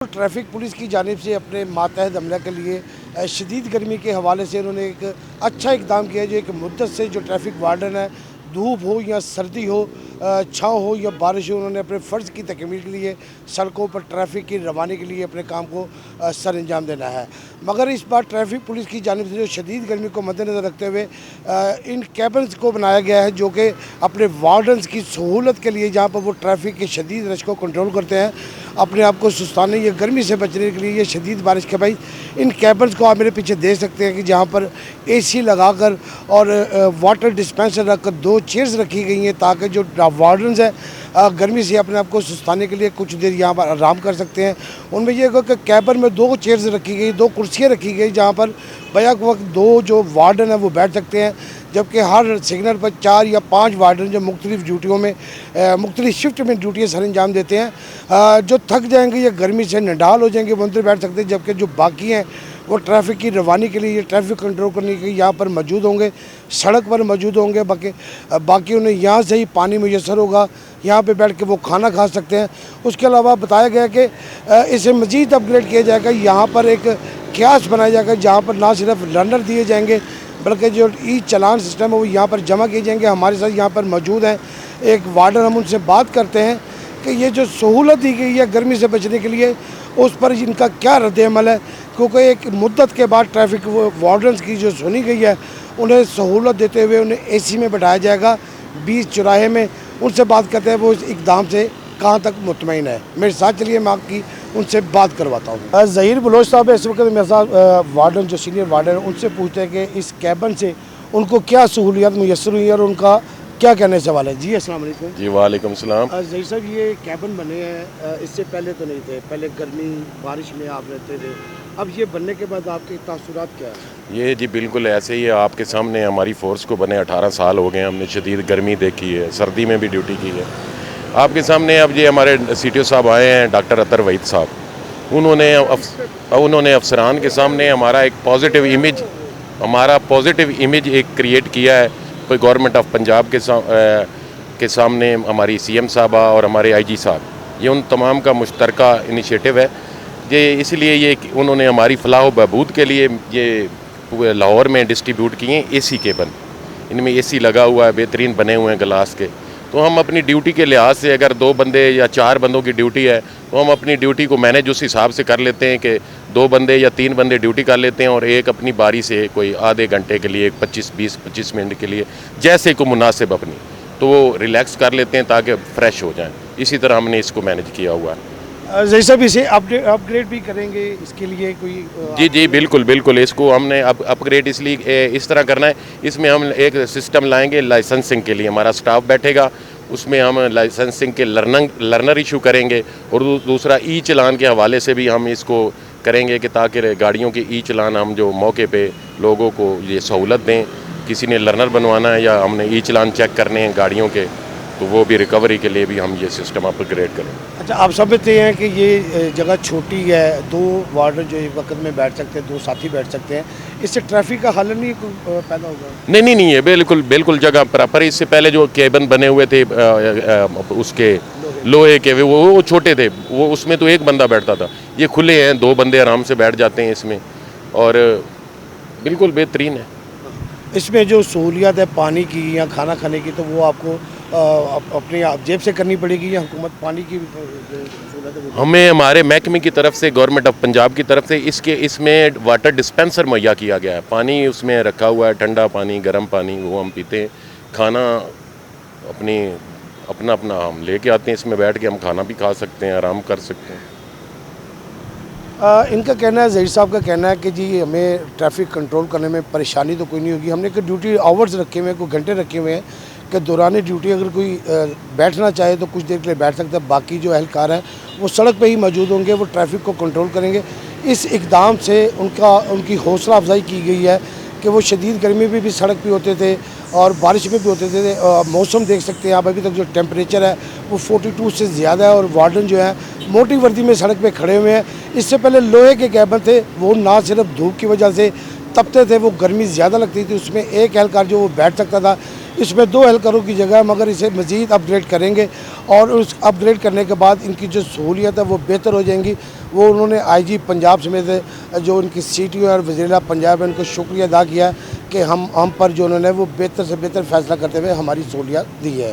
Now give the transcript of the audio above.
Traffic police की जानिब से अपने मातहत अमला के लिए शदीद गर्मी के हवाले से उन्होंने एक अच्छा इक़दाम किया है। जो एक मुद्दत से जो ट्रैफिक वार्डन है, धूप हो या सर्दी हो, छाँव हो या बारिश हो, उन्होंने अपने फ़र्ज़ की तकमील के लिए सड़कों पर ट्रैफिक की रवानी के लिए अपने काम को सर अंजाम देना है। मगर इस बार ट्रैफिक पुलिस की जानिब से जो शदीद गर्मी को मद्देनज़र रखते हुए इन कैबन्स को बनाया गया है, जो कि अपने वार्डन्स की सहूलत के लिए, जहाँ पर वो ट्रैफिक के शदीद रश को कंट्रोल करते हैं, अपने आप को सुस्ताने या गर्मी से बचने के लिए ये शदीद बारिश के भाई इन कैबन्स को आप मेरे पीछे देख सकते हैं कि जहाँ पर एसी लगाकर और वाटर डिस्पेंसर रखकर 2 चेयर्स रखी गई हैं, ताकि जो वार्डन्स हैं गर्मी से अपने आप को सुस्ताने के लिए कुछ देर यहाँ पर आराम कर सकते हैं। उनमें यह कि कैबन में 2 चेयर्स रखी गई, 2 कुर्सियाँ रखी गई, जहाँ पर बैक वक्त 2 जो वार्डन हैं वो बैठ सकते हैं, जबकि हर सिग्नल पर 4 या 5 वार्डन जो मुख्तलिफ़ ड्यूटियों में मुख्तलिफ़ शिफ्ट में ड्यूटियाँ सर अंजाम देते हैं। जो थक जाएंगे या गर्मी से नडाल हो जाएंगे वो अंदर बैठ सकते हैं, जबकि जो बाकी हैं वो ट्रैफिक की रवानी के लिए, ट्रैफिक कंट्रोल करने के लिए यहाँ पर मौजूद होंगे, सड़क पर मौजूद होंगे। बाकी उन्हें यहाँ से ही पानी मुयसर होगा, यहाँ पे बैठ के वो खाना खा सकते हैं। उसके अलावा बताया गया कि इसे मज़ीद अपग्रेड किया जाएगा। यहाँ पर एक कियास्क बनाया जाएगा, जहाँ पर ना सिर्फ लर्नर दिए जाएंगे बल्कि जो ई चालान सिस्टम है वो यहाँ पर जमा किए जाएंगे। हमारे साथ यहाँ पर मौजूद हैं एक वार्डन, हम उनसे बात करते हैं कि ये जो सहूलत दी गई है गर्मी से बचने के लिए, उस पर इनका क्या रद्द-ए-अमल है, क्योंकि एक मुद्दत के बाद ट्रैफिक वार्डन्स की जो सुनी गई है उन्हें सहूलत देते हुए उन्हें एसी में बैठाया जाएगा 20 चौराहे में। उनसे बात करते हैं वो इस इक़दाम से कहाँ तक मुतमईन है। मेरे साथ चलिए, मैं आपकी उनसे बात करवाता हूँ। ज़हीर बलोच साहब इस वक्त मेरे साथ वार्डन जो सीनियर वार्डन है, उनसे पूछते हैं कि इस कैबन से उनको क्या सहूलियत मुयसर हुई और उनका क्या कहने सवाल है। जी अस्सलाम वालेकुम। जी वालेकुम सलाम। ज़हीर साहब, ये कैबन बने हैं, इससे पहले तो नहीं थे, पहले गर्मी बारिश में आप रहते थे, अब ये बनने के बाद आपके तासुरात क्या है? ये जी बिल्कुल ऐसे ही है, आपके सामने हमारी फ़ोर्स को बने 18 साल हो गए। हमने शदीद गर्मी देखी है, सर्दी में भी ड्यूटी की है। आपके सामने अब ये हमारे CTO साहब आए हैं, डॉक्टर अतर वहीद साहब। उन्होंने अफसरान के सामने हमारा एक पॉजिटिव इमेज एक क्रिएट किया है। कोई गवर्नमेंट ऑफ पंजाब के सामने हमारी CM साहबा और हमारे IG साहब, ये उन तमाम का मुश्तरका इनिशिएटिव है। ये इसलिए ये उन्होंने हमारी फलाह व बहबूद के लिए ये लाहौर में डिस्ट्रीब्यूट किए हैं AC केबन। इनमें AC लगा हुआ है, बेहतरीन बने हुए हैं ग्लास के। तो हम अपनी ड्यूटी के लिहाज से अगर 2 बंदे या 4 बंदों की ड्यूटी है तो हम अपनी ड्यूटी को मैनेज उस हिसाब से कर लेते हैं कि 2 बंदे या 3 बंदे ड्यूटी कर लेते हैं और एक अपनी बारी से कोई आधे घंटे के लिए 25 मिनट के लिए जैसे को मुनासिब अपनी तो वो रिलैक्स कर लेते हैं ताकि फ़्रेश हो जाएं। इसी तरह हमने इसको मैनेज किया हुआ है। जैसा भी इसे अपग्रेड भी करेंगे, इसके लिए कोई जी बिल्कुल इसको हमने अपग्रेड इसलिए इस तरह करना है। इसमें हम एक सिस्टम लाएंगे लाइसेंसिंग के लिए, हमारा स्टाफ बैठेगा, उसमें हम लाइसेंसिंग के लर्नर इशू करेंगे और दूसरा ई चलान के हवाले से भी हम इसको करेंगे कि ताकि गाड़ियों के ई चलान हम जो मौके पे लोगों को ये सहूलत दें। किसी ने लर्नर बनवाना है या हमने ई चलान चेक करने हैं गाड़ियों के, तो वो भी रिकवरी के लिए भी हम ये सिस्टम अपग्रेड करें। अच्छा, आप समझते हैं कि ये जगह छोटी है, 2 वार्डन जो एक वक्त में बैठ सकते हैं, 2 साथी बैठ सकते हैं, इससे ट्रैफिक का हल नहीं पैदा होगा? नहीं है, बिल्कुल जगह प्रॉपर। इससे पहले जो केबन बने हुए थे उसके लोहे के, वो छोटे थे, वो उसमें तो एक बंदा बैठता था। ये खुले हैं, 2 बंदे आराम से बैठ जाते हैं इसमें और बिल्कुल बेहतरीन है। इसमें जो सहूलियत है पानी की या खाना खाने की, तो वो आपको अपनी जेब से करनी पड़ेगी या हुकूमत पानी की सहूलत है? हमें हमारे महकमे की तरफ से, गवर्नमेंट ऑफ पंजाब की तरफ से इसमें वाटर डिस्पेंसर मुहैया किया गया है। पानी उसमें रखा हुआ है, ठंडा पानी, गर्म पानी, वो हम पीते हैं। खाना अपना हम लेके आते हैं, इसमें बैठ के हम खाना भी खा सकते हैं, आराम कर सकते हैं। इनका कहना है, ज़हीर साहब का कहना है कि जी हमें ट्रैफिक कंट्रोल करने में परेशानी तो कोई नहीं होगी। हमने कोई ड्यूटी आवर्स रखे हुए हैं, कोई घंटे रखे हुए हैं कि दौरान ड्यूटी अगर कोई बैठना चाहे तो कुछ देर के लिए बैठ सकता है। बाकी जो एहलकार हैं वो सड़क पे ही मौजूद होंगे, वो ट्रैफिक को कंट्रोल करेंगे। इस इक़दाम से उनकी हौसला अफजाई की गई है कि वो शदीद गर्मी में भी सड़क पे होते थे और बारिश में भी होते थे। मौसम देख सकते हैं आप, अभी तक जो टेम्परेचर है वो 42 से ज़्यादा है और वार्डन जो है मोटी वर्दी में सड़क पे खड़े हुए हैं। इससे पहले लोहे के कैबन थे, वो ना सिर्फ धूप की वजह से तपते थे, वो गर्मी ज़्यादा लगती थी, उसमें एक एहलकार जो वो बैठ सकता था, इसमें 2 एहलकारों की जगह, मगर इसे मज़ीद अपग्रेड करेंगे और उस अपग्रेड करने के बाद इनकी जो सहूलियत है वो बेहतर हो जाएंगी। वो उन्होंने आईजी पंजाब समेत जो उनकी सीटीओ और वज़ीर पंजाब है उनको शुक्रिया अदा किया कि हम पर जो उन्होंने वो बेहतर से बेहतर फ़ैसला करते हुए हमारी सहूलियत दी है।